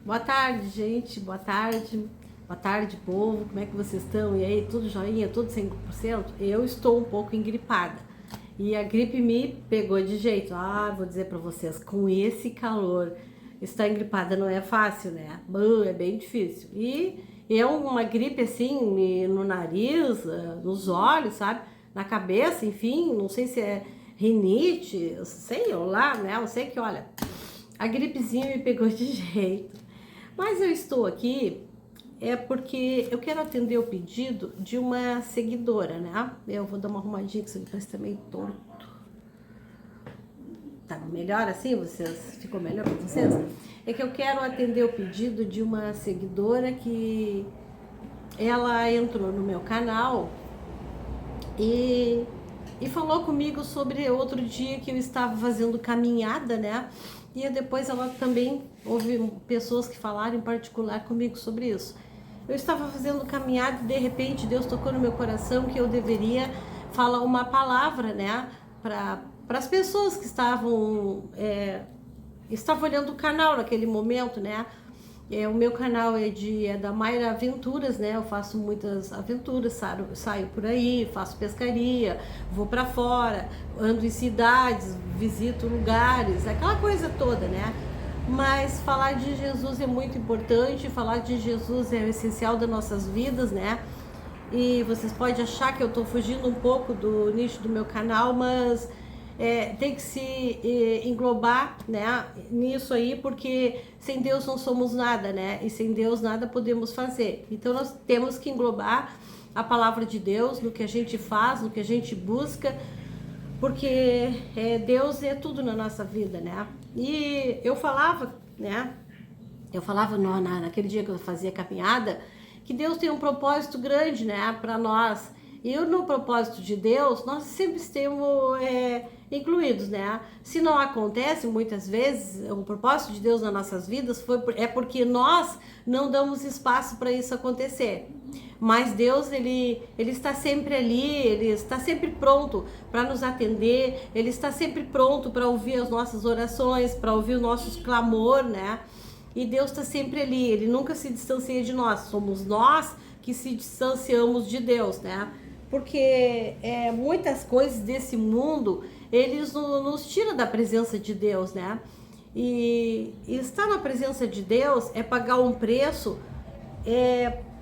Boa tarde, gente. Boa tarde. Boa tarde, povo. Como é que vocês estão? E aí, tudo joinha? Tudo 100%? Eu estou um pouco engripada. E a gripe me pegou de jeito. Vou dizer pra vocês, com esse calor, estar engripada não é fácil, né? É bem difícil. E é uma gripe assim, no nariz, nos olhos, sabe? Na cabeça, enfim, não sei se é rinite, sei lá, né? Eu sei que, olha, a gripezinha me pegou de jeito. Mas eu estou aqui porque eu quero atender o pedido de uma seguidora, né? Eu vou dar uma arrumadinha que isso aqui parece meio torto. Tá melhor assim? Ficou melhor para vocês? É que eu quero atender o pedido de uma seguidora que ela entrou no meu canal e falou comigo sobre outro dia que eu estava fazendo caminhada, né? E depois ela também houve pessoas que falaram em particular comigo sobre isso. Eu estava fazendo caminhada e de repente Deus tocou no meu coração que eu deveria falar uma palavra, né? Para as pessoas que estavam olhando o canal naquele momento, né? O meu canal é da Mayra Aventuras, né? Eu faço muitas aventuras, saio por aí, faço pescaria, vou para fora, ando em cidades, visito lugares, aquela coisa toda, né? Mas falar de Jesus é muito importante, falar de Jesus é o essencial das nossas vidas, né? E vocês podem achar que eu estou fugindo um pouco do nicho do meu canal, mas tem que se englobar, né, nisso aí, porque sem Deus não somos nada, né? E sem Deus nada podemos fazer. Então nós temos que englobar a palavra de Deus no que a gente faz, no que a gente busca, porque Deus é tudo na nossa vida, né? E eu falava, né? Eu falava naquele dia que eu fazia caminhada, que Deus tem um propósito grande, né, para nós. E no propósito de Deus, nós sempre estamos incluídos, né? Se não acontece, muitas vezes, o propósito de Deus nas nossas vidas é porque nós não damos espaço para isso acontecer. Mas Deus, ele está sempre ali, ele está sempre pronto para nos atender, ele está sempre pronto para ouvir as nossas orações, para ouvir os nossos clamor, né? E Deus está sempre ali, ele nunca se distancia de nós, somos nós que se distanciamos de Deus, né? Porque muitas coisas desse mundo, eles nos tiram da presença de Deus, né? E estar na presença de Deus é pagar um preço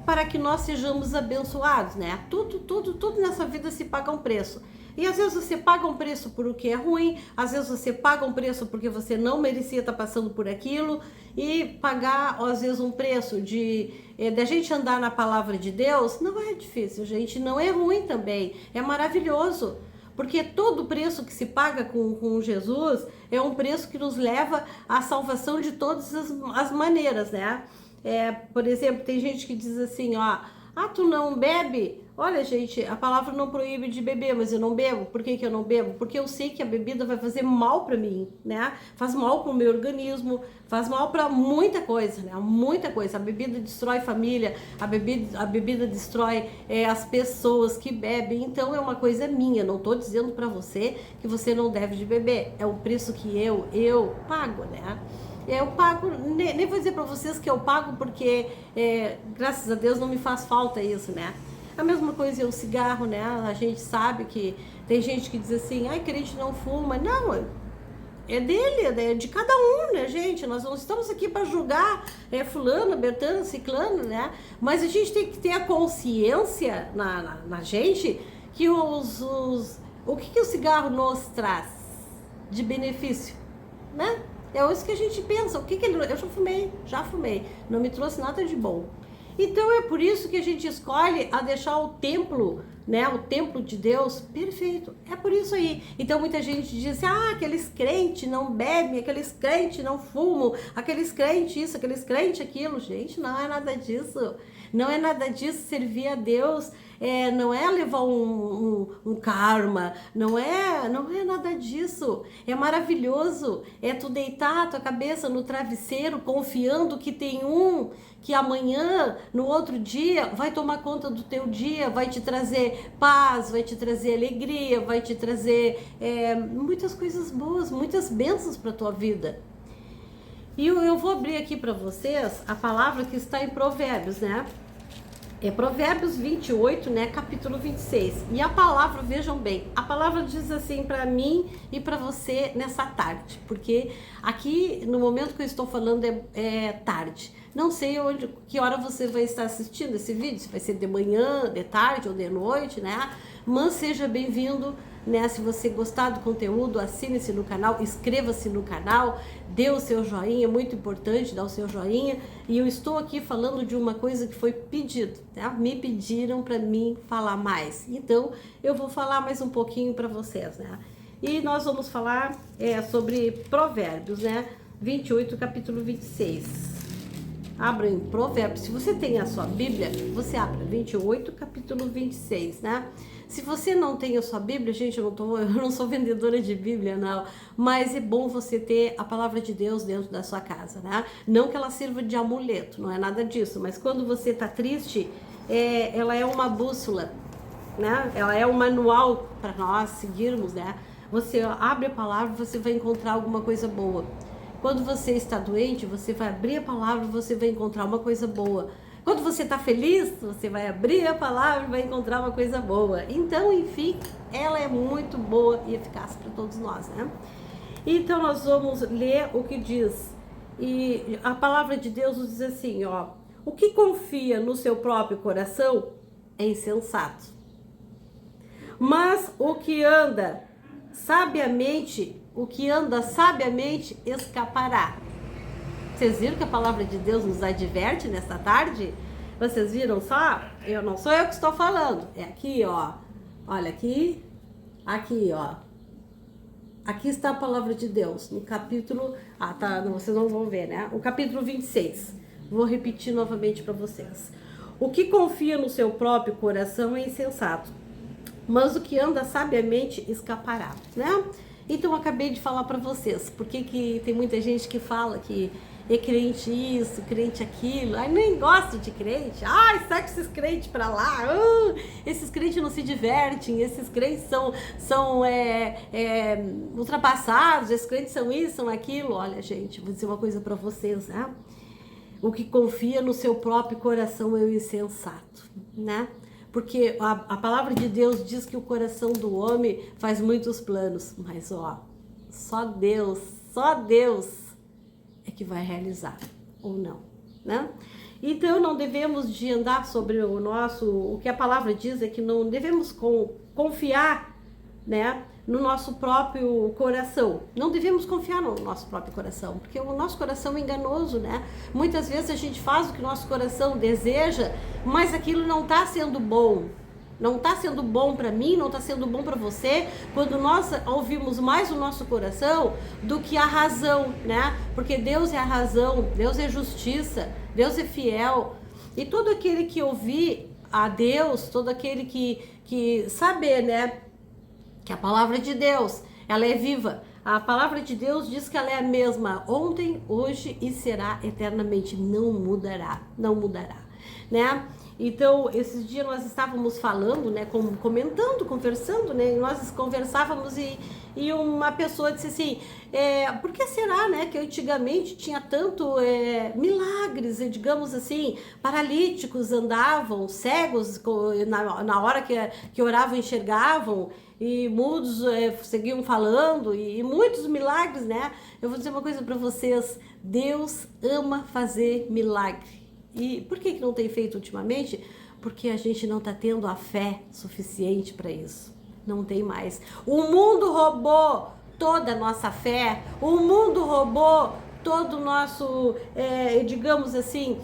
para que nós sejamos abençoados, né? Tudo nessa vida se paga um preço. E às vezes você paga um preço por o que é ruim, às vezes você paga um preço porque você não merecia estar passando por aquilo, e pagar às vezes um preço da gente andar na palavra de Deus não é difícil, gente, não é ruim também, é maravilhoso. Porque todo preço que se paga com Jesus é um preço que nos leva à salvação de todas as maneiras, né? Por exemplo, tem gente que diz assim, ó, tu não bebe? Olha, gente, a palavra não proíbe de beber, mas eu não bebo. Por que eu não bebo? Porque eu sei que a bebida vai fazer mal para mim, né? Faz mal para o meu organismo, faz mal para muita coisa, né? Muita coisa. A bebida destrói família, a bebida destrói as pessoas que bebem. Então é uma coisa minha. Não estou dizendo para você que você não deve de beber. É o preço que eu pago, né? Eu pago, nem vou dizer para vocês que eu pago porque, graças a Deus, não me faz falta isso, né? A mesma coisa é o cigarro, né? A gente sabe que tem gente que diz assim, crente não fuma. Não, é dele, é de cada um, né, gente? Nós não estamos aqui para julgar fulano, bertano, ciclano, né? Mas a gente tem que ter a consciência na gente que o que o cigarro nos traz de benefício, né? É isso que a gente pensa. O que ele... Eu já fumei. Não me trouxe nada de bom. Então é por isso que a gente escolhe a deixar o templo, né? O templo de Deus perfeito. É por isso aí. Então muita gente diz assim, aqueles crentes não bebem, aqueles crentes não fumam, aqueles crentes isso, aqueles crentes aquilo. Gente, não é nada disso. Não é nada disso. Servir a Deus não é levar um karma, não é nada disso. É maravilhoso. É tu deitar a tua cabeça no travesseiro, confiando que tem que amanhã, no outro dia, vai tomar conta do teu dia, vai te trazer paz, vai te trazer alegria, vai te trazer muitas coisas boas, muitas bênçãos para tua vida. E eu vou abrir aqui para vocês a palavra que está em Provérbios, né? É Provérbios 28, né? Capítulo 26. E a palavra, vejam bem, a palavra diz assim para mim e para você nessa tarde. Porque aqui, no momento que eu estou falando, é tarde. Não sei que hora você vai estar assistindo esse vídeo, se vai ser de manhã, de tarde ou de noite, né? Mas seja bem-vindo, né? Se você gostar do conteúdo, assine-se no canal, inscreva-se no canal, dê o seu joinha, é muito importante dar o seu joinha. E eu estou aqui falando de uma coisa que foi pedido, tá? Me pediram para mim falar mais. Então, eu vou falar mais um pouquinho para vocês, né? E nós vamos falar sobre Provérbios, né? 28, capítulo 26. Abra em Provérbios. Se você tem a sua Bíblia, você abre 28, capítulo 26, né? Se você não tem a sua Bíblia, gente, eu não sou vendedora de Bíblia, não. Mas é bom você ter a palavra de Deus dentro da sua casa, né? Não que ela sirva de amuleto, não é nada disso. Mas quando você tá triste, ela é uma bússola, né? Ela é um manual para nós seguirmos, né? Você abre a palavra, você vai encontrar alguma coisa boa. Quando você está doente, você vai abrir a palavra e você vai encontrar uma coisa boa. Quando você está feliz, você vai abrir a palavra e vai encontrar uma coisa boa. Então, enfim, ela é muito boa e eficaz para todos nós, né? Então, nós vamos ler o que diz. E a palavra de Deus nos diz assim, ó. O que confia no seu próprio coração é insensato. Mas o que anda sabiamente escapará. Vocês viram que a palavra de Deus nos adverte nesta tarde? Vocês viram só? Não sou eu que estou falando. É aqui, ó. Olha aqui. Aqui, ó. Aqui está a palavra de Deus. No capítulo... tá. Vocês não vão ver, né? O capítulo 26. Vou repetir novamente para vocês. O que confia no seu próprio coração é insensato. Mas o que anda sabiamente escapará, né? Então, eu acabei de falar para vocês, porque que tem muita gente que fala que é crente isso, crente aquilo, ai, nem gosto de crente, ai, sai com esses crentes para lá, esses crentes não se divertem, esses crentes são ultrapassados, esses crentes são isso, são aquilo. Olha, gente, vou dizer uma coisa para vocês, né? O que confia no seu próprio coração é o insensato, né? Porque a palavra de Deus diz que o coração do homem faz muitos planos, mas ó, só Deus é que vai realizar, ou não, né? Então não devemos de andar sobre o que a palavra diz é que não devemos confiar, né, no nosso próprio coração. Não devemos confiar no nosso próprio coração, porque o nosso coração é enganoso, né? Muitas vezes a gente faz o que o nosso coração deseja, mas aquilo não está sendo bom. Não está sendo bom para mim, não está sendo bom para você, quando nós ouvimos mais o nosso coração do que a razão, né? Porque Deus é a razão, Deus é justiça, Deus é fiel. E todo aquele que ouvir a Deus, todo aquele que saber, né, que a palavra de Deus, ela é viva. A palavra de Deus diz que ela é a mesma ontem, hoje e será eternamente. Não mudará, não mudará, né? Então, esses dias nós estávamos falando, né, comentando, conversando, né, nós conversávamos e uma pessoa disse assim, por que será, né, que antigamente tinha tanto milagres, digamos assim, paralíticos andavam, cegos na hora que oravam enxergavam, e mudos seguiam falando, e muitos milagres, né? Eu vou dizer uma coisa para vocês, Deus ama fazer milagre. E por que não tem feito ultimamente? Porque a gente não está tendo a fé suficiente para isso. Não tem mais. O mundo roubou toda a nossa fé. O mundo roubou todo o nosso, digamos assim,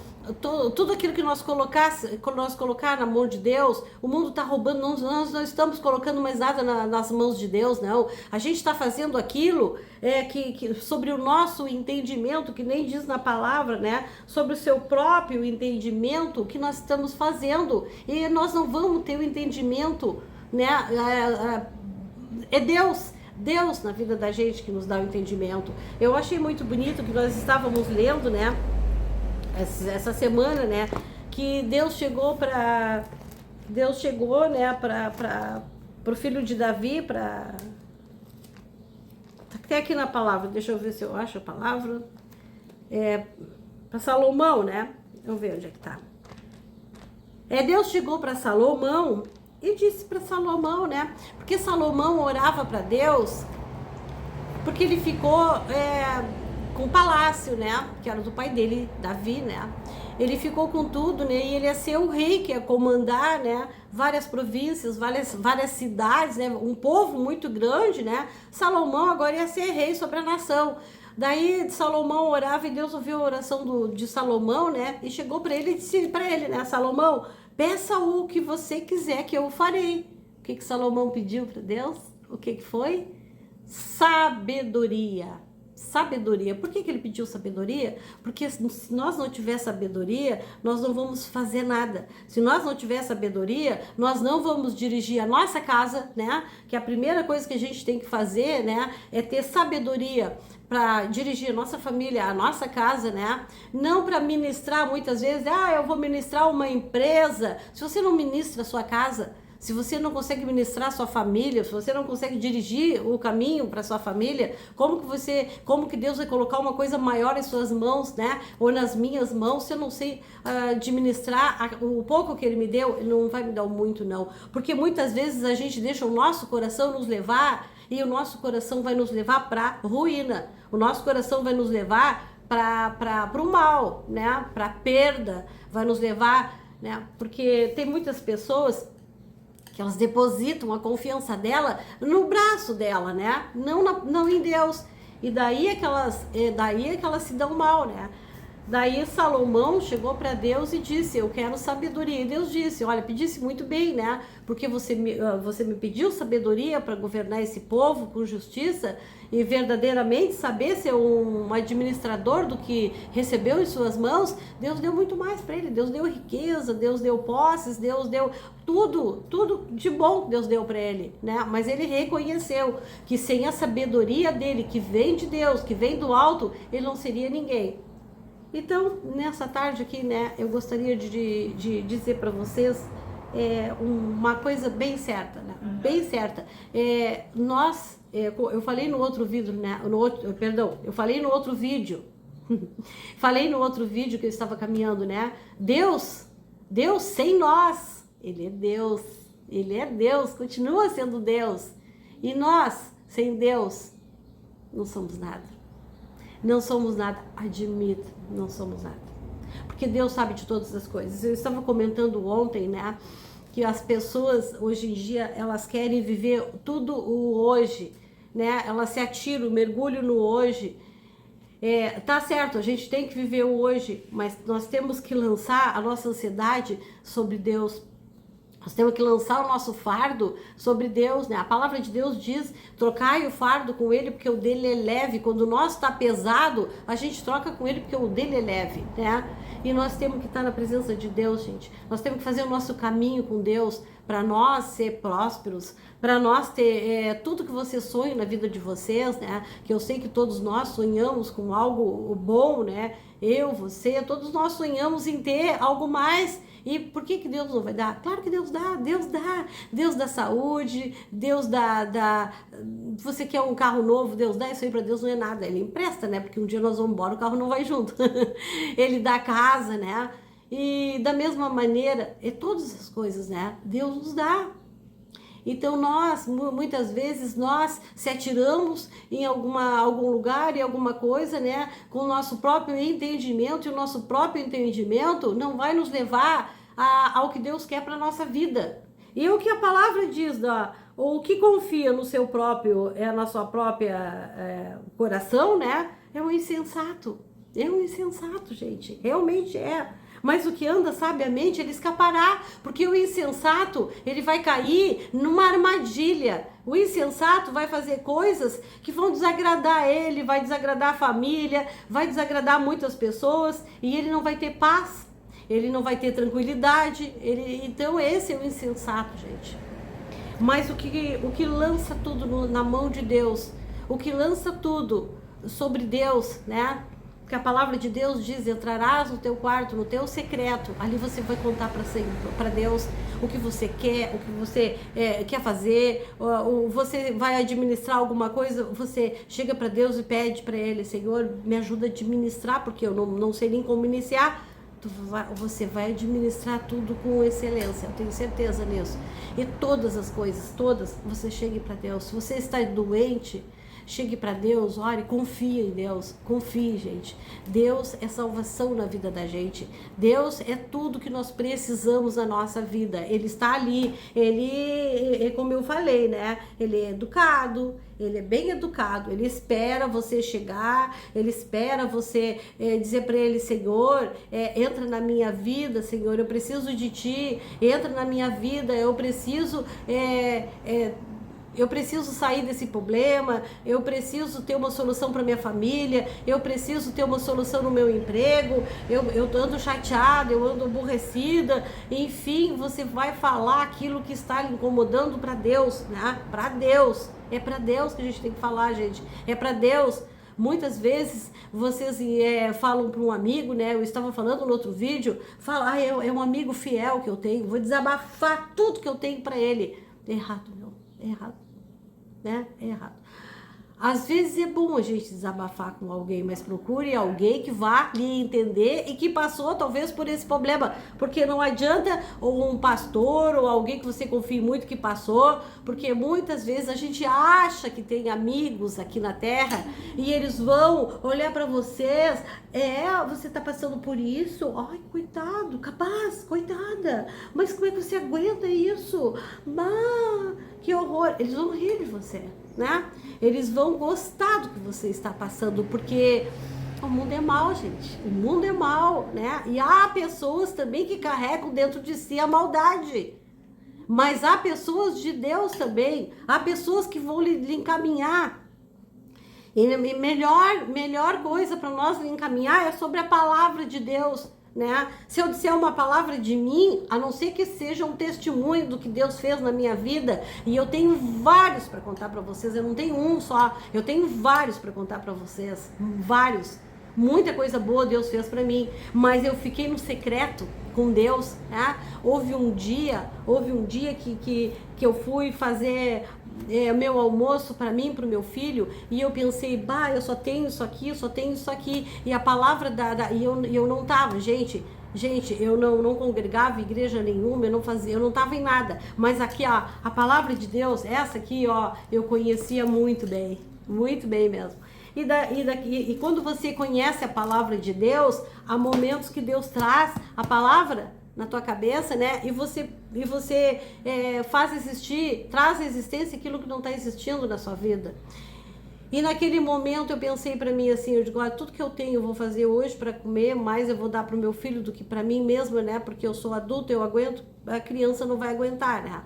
tudo aquilo que nós colocar na mão de Deus. O mundo está roubando. Nós não estamos colocando mais nada nas mãos de Deus, não. A gente está fazendo aquilo que sobre o nosso entendimento, que nem diz na palavra, né? Sobre o seu próprio entendimento, que nós estamos fazendo. E nós não vamos ter o entendimento, né? É Deus na vida da gente que nos dá o entendimento. Eu achei muito bonito que nós estávamos lendo, né? Essa semana, né? Que Deus chegou, né? Para o filho de Davi, até aqui na palavra, deixa eu ver se eu acho a palavra. para Salomão, né? Vamos ver onde é que tá. Deus chegou para Salomão e disse para Salomão, né? Porque Salomão orava para Deus, porque ele ficou com o palácio, né? Que era do pai dele, Davi, né? Ele ficou com tudo, né? E ele ia ser o rei, que ia comandar, né? Várias províncias, várias cidades, né? Um povo muito grande, né? Salomão agora ia ser rei sobre a nação. Daí Salomão orava e Deus ouviu a oração de Salomão, né? E chegou para ele e disse para ele, né? Salomão, peça o que você quiser que eu farei. O que Salomão pediu para Deus? O que foi? Sabedoria. Sabedoria. Por que ele pediu sabedoria? Porque se nós não tiver sabedoria, nós não vamos fazer nada. Se nós não tiver sabedoria, nós não vamos dirigir a nossa casa, né? Que a primeira coisa que a gente tem que fazer, né, é ter sabedoria para dirigir a nossa família, a nossa casa, né? Não para ministrar muitas vezes, eu vou ministrar uma empresa. Se você não ministra a sua casa, se você não consegue ministrar a sua família, se você não consegue dirigir o caminho para sua família, como que Deus vai colocar uma coisa maior em suas mãos, né? Ou nas minhas mãos, se eu não sei administrar o pouco que Ele me deu, Ele não vai me dar muito, não. Porque muitas vezes a gente deixa o nosso coração nos levar e o nosso coração vai nos levar para ruína. O nosso coração vai nos levar para o mal, né? Para perda, vai nos levar, né? Porque tem muitas pessoas que elas depositam a confiança dela no braço dela, né? Não em Deus. E daí é que elas se dão mal, né? Daí Salomão chegou para Deus e disse, eu quero sabedoria. E Deus disse, olha, pedisse muito bem, né? Porque você me pediu sabedoria para governar esse povo com justiça e verdadeiramente saber ser um administrador do que recebeu em suas mãos. Deus deu muito mais para ele. Deus deu riqueza, Deus deu posses, Deus deu tudo de bom que Deus deu para ele, né? Mas ele reconheceu que sem a sabedoria dele, que vem de Deus, que vem do alto, ele não seria ninguém. Então, nessa tarde aqui, né, eu gostaria de dizer para vocês uma coisa bem certa, né? Bem certa. Eu falei no outro vídeo, né? Eu falei no outro vídeo. Falei no outro vídeo que eu estava caminhando, né? Deus sem nós, Ele é Deus, continua sendo Deus. E nós, sem Deus, não somos nada. Não somos nada, admito, não somos nada. Porque Deus sabe de todas as coisas. Eu estava comentando ontem, né, que as pessoas hoje em dia, elas querem viver tudo o hoje, né? Elas se atiram, mergulham no hoje. Tá certo, a gente tem que viver o hoje, mas nós temos que lançar a nossa ansiedade sobre Deus. Nós temos que lançar o nosso fardo sobre Deus, né? A palavra de Deus diz, trocai o fardo com Ele, porque o dele é leve. Quando o nosso está pesado, a gente troca com Ele, porque o dele é leve, né? E nós temos que estar na presença de Deus, gente. Nós temos que fazer o nosso caminho com Deus, para nós ser prósperos, para nós ter tudo que vocês sonham na vida de vocês, né? Que eu sei que todos nós sonhamos com algo bom, né? Eu, você, todos nós sonhamos em ter algo mais. E por que Deus não vai dar? Claro que Deus dá. Deus dá saúde, Deus dá. Você quer um carro novo, Deus dá. Isso aí para Deus não é nada. Ele empresta, né? Porque um dia nós vamos embora, o carro não vai junto. Ele dá casa, né? E da mesma maneira, todas as coisas, né? Deus nos dá. Então muitas vezes nós se atiramos em algum lugar, em alguma coisa, né, com o nosso próprio entendimento, e o nosso próprio entendimento não vai nos levar ao que Deus quer para a nossa vida. E o que a palavra diz, o que confia no seu próprio, na sua própria coração, né, é um insensato. É um insensato, gente, realmente é. Mas o que anda sabiamente, ele escapará, porque o insensato, ele vai cair numa armadilha. O insensato vai fazer coisas que vão desagradar ele, vai desagradar a família, vai desagradar muitas pessoas, e ele não vai ter paz, ele não vai ter tranquilidade. Então esse é o insensato, gente. Mas o que lança tudo na mão de Deus, o que lança tudo sobre Deus, né? Porque a palavra de Deus diz: entrarás no teu quarto, no teu secreto. Ali você vai contar para Deus o que você quer, o que você quer fazer. Ou você vai administrar alguma coisa, você chega para Deus e pede para Ele: Senhor, me ajuda a administrar, porque eu não sei nem como iniciar. Você vai administrar tudo com excelência, eu tenho certeza nisso. E todas as coisas, todas, você chegue para Deus. Se você está doente, chegue para Deus, ore, confie em Deus, confie, gente. Deus é salvação na vida da gente. Deus é tudo que nós precisamos na nossa vida. Ele está ali, ele é como eu falei, né? Ele é educado, ele é bem educado, ele espera você chegar, ele espera você dizer para ele: Senhor, entra na minha vida, Senhor, eu preciso de ti, entra na minha vida, eu preciso sair desse problema, eu preciso ter uma solução para minha família, eu preciso ter uma solução no meu emprego, eu ando chateada, eu ando aborrecida. Enfim, você vai falar aquilo que está lhe incomodando para Deus, né? Para Deus. É para Deus que a gente tem que falar, gente. É para Deus. Muitas vezes vocês falam para um amigo, né? Eu estava falando no outro vídeo, fala: é um amigo fiel que eu tenho, vou desabafar tudo que eu tenho para ele. É errado, meu. É errado. Né? É errado. Às vezes é bom a gente desabafar com alguém, mas procure alguém que vá lhe entender e que passou talvez por esse problema, porque não adianta ou um pastor ou alguém que você confie muito que passou, porque muitas vezes a gente acha que tem amigos aqui na terra e eles vão olhar para vocês: você tá passando por isso, ai, coitado, capaz, coitada, mas como é que você aguenta isso? Que horror. Eles vão rir de você, né? Eles vão gostar do que você está passando, porque o mundo é mau, gente. O mundo é mau, né? E há pessoas também que carregam dentro de si a maldade. Mas há pessoas de Deus também. Há pessoas que vão lhe encaminhar. E melhor coisa para nós lhe encaminhar é sobre a palavra de Deus, né? Se eu disser uma palavra de mim, a não ser que seja um testemunho do que Deus fez na minha vida, e eu tenho vários para contar para vocês, eu não tenho um só, eu tenho vários para contar para vocês, vários. Muita coisa boa Deus fez para mim, mas eu fiquei no secreto com Deus, né? Houve um dia que eu fui fazer meu almoço para mim, para o meu filho, e eu pensei: eu só tenho isso aqui, eu só tenho isso aqui, e a palavra e eu não tava, gente, eu não congregava em igreja nenhuma, eu não tava em nada, mas aqui, ó, a palavra de Deus, essa aqui, ó, eu conhecia muito bem mesmo. E quando você conhece a palavra de Deus, há momentos que Deus traz a palavra na tua cabeça, né? E você faz existir, traz à existência aquilo que não está existindo na sua vida. E naquele momento eu pensei para mim assim, eu digo: tudo que eu tenho eu vou fazer hoje para comer, mais eu vou dar para o meu filho do que para mim mesma, né? Porque eu sou adulta, eu aguento, a criança não vai aguentar, né?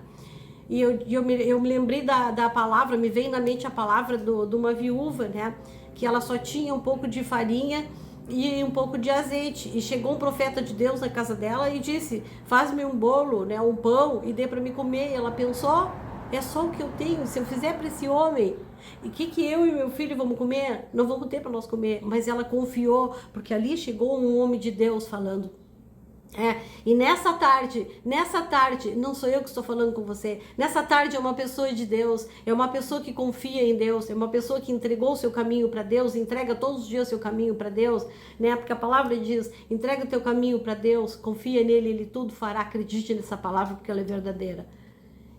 E eu me lembrei da palavra, me veio na mente a palavra de uma viúva, né? Que ela só tinha um pouco de farinha e um pouco de azeite. E chegou um profeta de Deus na casa dela e disse: faz-me um bolo, né? Um pão e dê para me comer. E ela pensou: é só o que eu tenho. Se eu fizer para esse homem, e que eu e meu filho vamos comer? Não vamos ter para nós comer. Mas ela confiou, porque ali chegou um homem de Deus falando. E nessa tarde, não sou eu que estou falando com você, nessa tarde é uma pessoa de Deus, é uma pessoa que confia em Deus, é uma pessoa que entregou o seu caminho para Deus, entrega todos os dias o seu caminho para Deus, né? Porque a palavra diz: entrega o teu caminho para Deus, confia nele, ele tudo fará, acredite nessa palavra porque ela é verdadeira.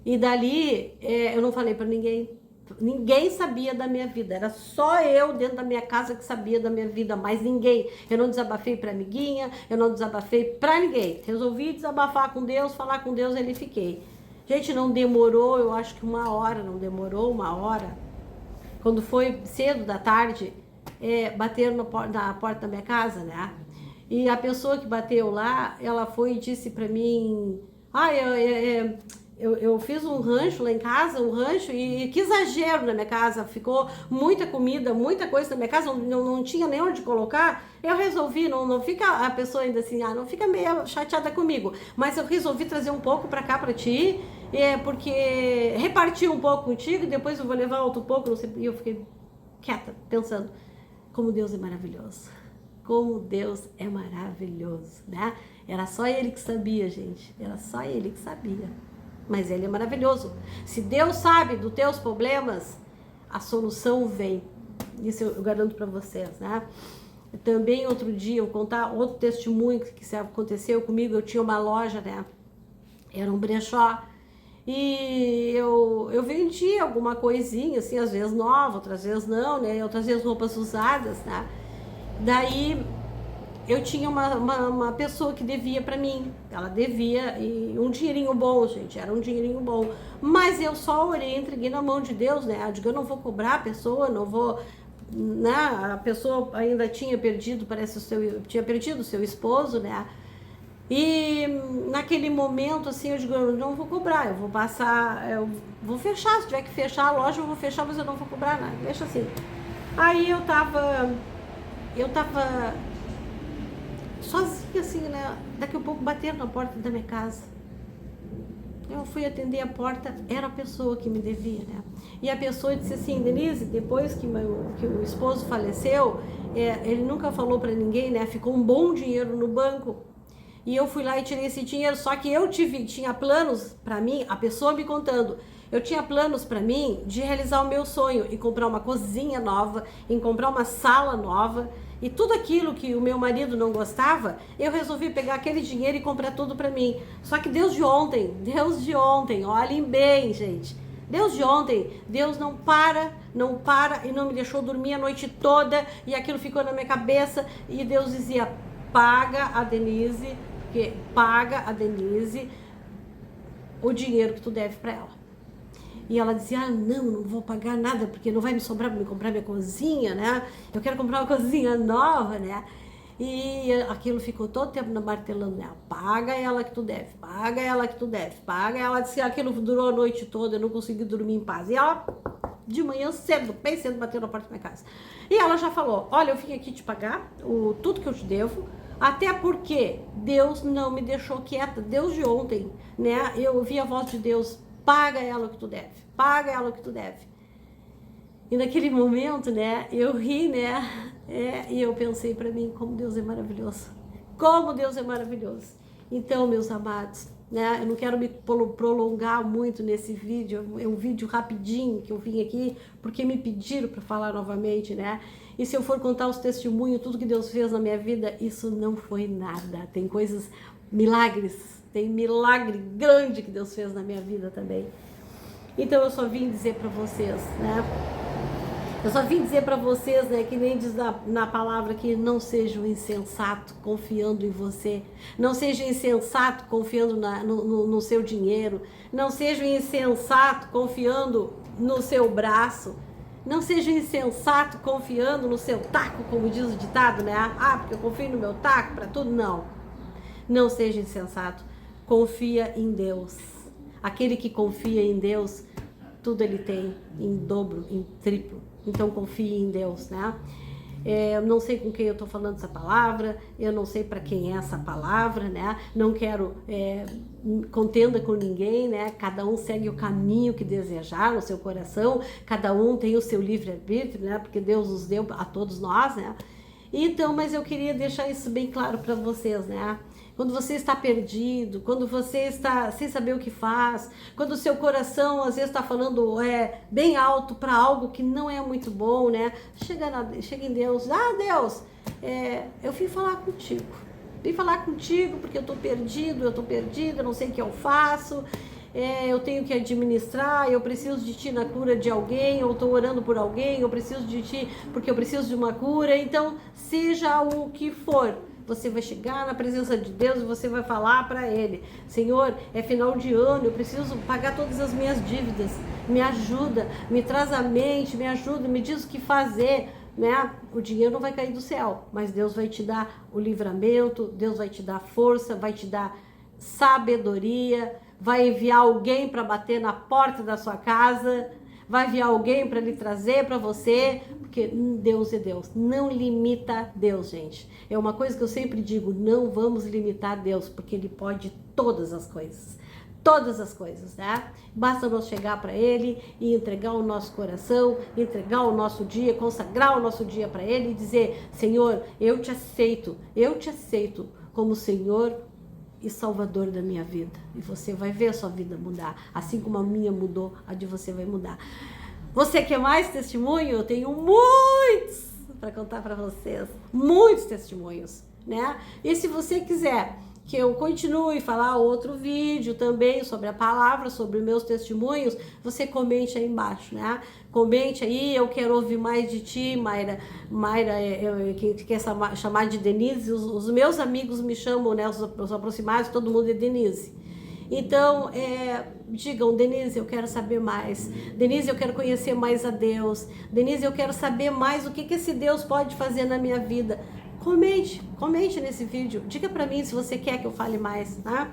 E dali, eu não falei para ninguém. Ninguém sabia da minha vida, era só eu dentro da minha casa que sabia da minha vida, mais ninguém. Eu não desabafei para amiguinha, eu não desabafei para ninguém. Resolvi desabafar com Deus, falar com Deus, ele fiquei. Gente, não demorou, eu acho que uma hora, não demorou uma hora. Quando foi cedo da tarde, bateram na porta da minha casa, né? E a pessoa que bateu lá, ela foi e disse para mim: eu fiz um rancho lá em casa, e que exagero na minha casa, ficou muita comida, muita coisa na minha casa, não tinha nem onde colocar. Eu resolvi, não fica a pessoa ainda assim, não fica meio chateada comigo, mas eu resolvi trazer um pouco pra cá pra ti, porque reparti um pouco contigo, e depois eu vou levar outro pouco, não sei, e eu fiquei quieta, pensando como Deus é maravilhoso. Como Deus é maravilhoso, né? Era só ele que sabia, gente. Era só ele que sabia. Mas ele é maravilhoso. Se Deus sabe dos teus problemas, a solução vem. Isso eu garanto para vocês, né? Também outro dia, eu vou contar outro testemunho que aconteceu comigo. Eu tinha uma loja, né? Era um brechó. E eu vendia alguma coisinha, assim, às vezes nova, outras vezes não, né? Outras vezes roupas usadas, né? Daí eu tinha uma pessoa que devia pra mim. Ela devia, e um dinheirinho bom, gente, era um dinheirinho bom. Mas eu só orei, entreguei na mão de Deus, né? Eu digo, eu não vou cobrar a pessoa, não vou, né? A pessoa ainda tinha perdido, tinha perdido o seu esposo, né? E naquele momento, assim, eu digo, eu não vou cobrar, eu vou passar, eu vou fechar, se tiver que fechar a loja, eu vou fechar, mas eu não vou cobrar nada, deixa assim. Aí eu tava sozinha, assim, né? Daqui a pouco bateram na porta da minha casa. Eu fui atender a porta, era a pessoa que me devia, né? E a pessoa disse assim, Denise, depois que o esposo faleceu, ele nunca falou pra ninguém, né? Ficou um bom dinheiro no banco. E eu fui lá e tirei esse dinheiro, só que eu tinha planos pra mim, a pessoa me contando, eu tinha planos pra mim de realizar o meu sonho e comprar uma cozinha nova, em comprar uma sala nova, e tudo aquilo que o meu marido não gostava, eu resolvi pegar aquele dinheiro e comprar tudo pra mim. Só que Deus de ontem, olhem bem, gente. Deus de ontem, Deus não para e não me deixou dormir a noite toda, e aquilo ficou na minha cabeça, e Deus dizia, paga a Denise o dinheiro que tu deve para ela. E ela dizia, não vou pagar nada, porque não vai me sobrar para me comprar minha cozinha, né? Eu quero comprar uma cozinha nova, né? E aquilo ficou todo tempo martelando nela. Paga ela que tu deve, paga ela que tu deve, paga. Ela disse que aquilo durou a noite toda, eu não consegui dormir em paz. E ela, de manhã cedo, bem cedo, bateu na porta da minha casa. E ela já falou, olha, eu vim aqui te pagar tudo que eu te devo, até porque Deus não me deixou quieta, Deus de ontem, né? Eu ouvi a voz de Deus, paga ela o que tu deve, paga ela o que tu deve. E naquele momento, né, eu ri, né, e eu pensei pra mim, como Deus é maravilhoso, como Deus é maravilhoso. Então, meus amados, né, eu não quero me prolongar muito nesse vídeo, é um vídeo rapidinho que eu vim aqui, porque me pediram para falar novamente, né, e se eu for contar os testemunhos, tudo que Deus fez na minha vida, isso não foi nada, tem coisas, milagres, tem milagre grande que Deus fez na minha vida também. Então eu só vim dizer para vocês, né, eu só vim dizer para vocês, né, que nem diz na palavra que não seja um insensato confiando em você, não seja insensato confiando no seu dinheiro, não seja um insensato confiando no seu braço, não seja insensato confiando no seu taco, como diz o ditado, né? Ah, porque eu confio no meu taco para tudo. Não seja insensato, confia em Deus. Aquele que confia em Deus, tudo ele tem em dobro, em triplo. Então confie em Deus, né? Eu não sei com quem eu tô falando essa palavra, eu não sei para quem é essa palavra, né? Não quero contenda com ninguém, né? Cada um segue o caminho que desejar no seu coração, cada um tem o seu livre-arbítrio, né? Porque Deus nos deu a todos nós, né? Então, mas eu queria deixar isso bem claro para vocês, né? Quando você está perdido, quando você está sem saber o que faz, quando o seu coração às vezes está falando bem alto para algo que não é muito bom, né? Chega em Deus, Deus, eu vim falar contigo. Vim falar contigo porque eu estou perdido, eu não sei o que eu faço, eu tenho que administrar, eu preciso de ti na cura de alguém, eu estou orando por alguém, eu preciso de ti porque eu preciso de uma cura, então seja o que for. Você vai chegar na presença de Deus e você vai falar para Ele, Senhor, é final de ano, eu preciso pagar todas as minhas dívidas, me ajuda, me traz a mente, me ajuda, me diz o que fazer, né? O dinheiro não vai cair do céu, mas Deus vai te dar o livramento, Deus vai te dar força, vai te dar sabedoria, vai enviar alguém para bater na porta da sua casa, vai enviar alguém para lhe trazer para você, porque Deus é Deus, não limita Deus, gente. É uma coisa que eu sempre digo, não vamos limitar Deus, porque Ele pode todas as coisas. todas as coisas, né? Basta nós chegar para Ele e entregar o nosso coração, entregar o nosso dia, consagrar o nosso dia para Ele e dizer: Senhor, eu te aceito como Senhor e Salvador da minha vida. E você vai ver a sua vida mudar, assim como a minha mudou, a de você vai mudar. Você quer mais testemunho? Eu tenho muitos para contar para vocês, muitos testemunhos, né? E se você quiser que eu continue a falar outro vídeo também sobre a palavra, sobre meus testemunhos, você comente aí embaixo, né? Comente aí, eu quero ouvir mais de ti, Mayra. Mayra, que quer chamar de Denise, os meus amigos me chamam, né? Os aproximados, todo mundo é Denise. Então, digam: Denise, eu quero saber mais. Denise, eu quero conhecer mais a Deus. Denise, eu quero saber mais o que esse Deus pode fazer na minha vida. Comente nesse vídeo. Diga pra mim se você quer que eu fale mais, tá?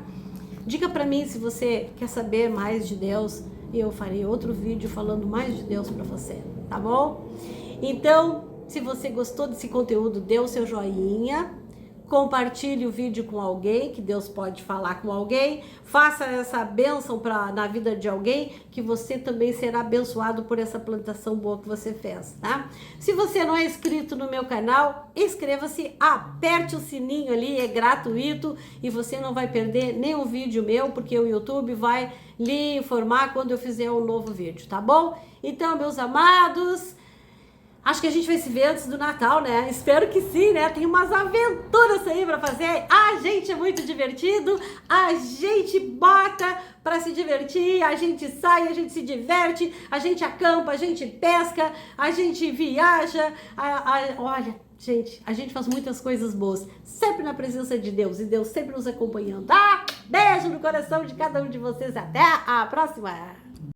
Diga pra mim se você quer saber mais de Deus e eu farei outro vídeo falando mais de Deus pra você, tá bom? Então, se você gostou desse conteúdo, dê o seu joinha, compartilhe o vídeo com alguém, que Deus pode falar com alguém, faça essa bênção na vida de alguém, que você também será abençoado por essa plantação boa que você fez, tá? Se você não é inscrito no meu canal, inscreva-se, aperte o sininho ali, é gratuito e você não vai perder nenhum vídeo meu, porque o YouTube vai lhe informar quando eu fizer um novo vídeo, tá bom? Então, meus amados, acho que a gente vai se ver antes do Natal, né? Espero que sim, né? Tem umas aventuras aí pra fazer. A gente é muito divertido, a gente bota pra se divertir, a gente sai, a gente se diverte, a gente acampa, a gente pesca, a gente viaja. Olha, gente, a gente faz muitas coisas boas, sempre na presença de Deus e Deus sempre nos acompanhando, tá? Beijo no coração de cada um de vocês, até a próxima!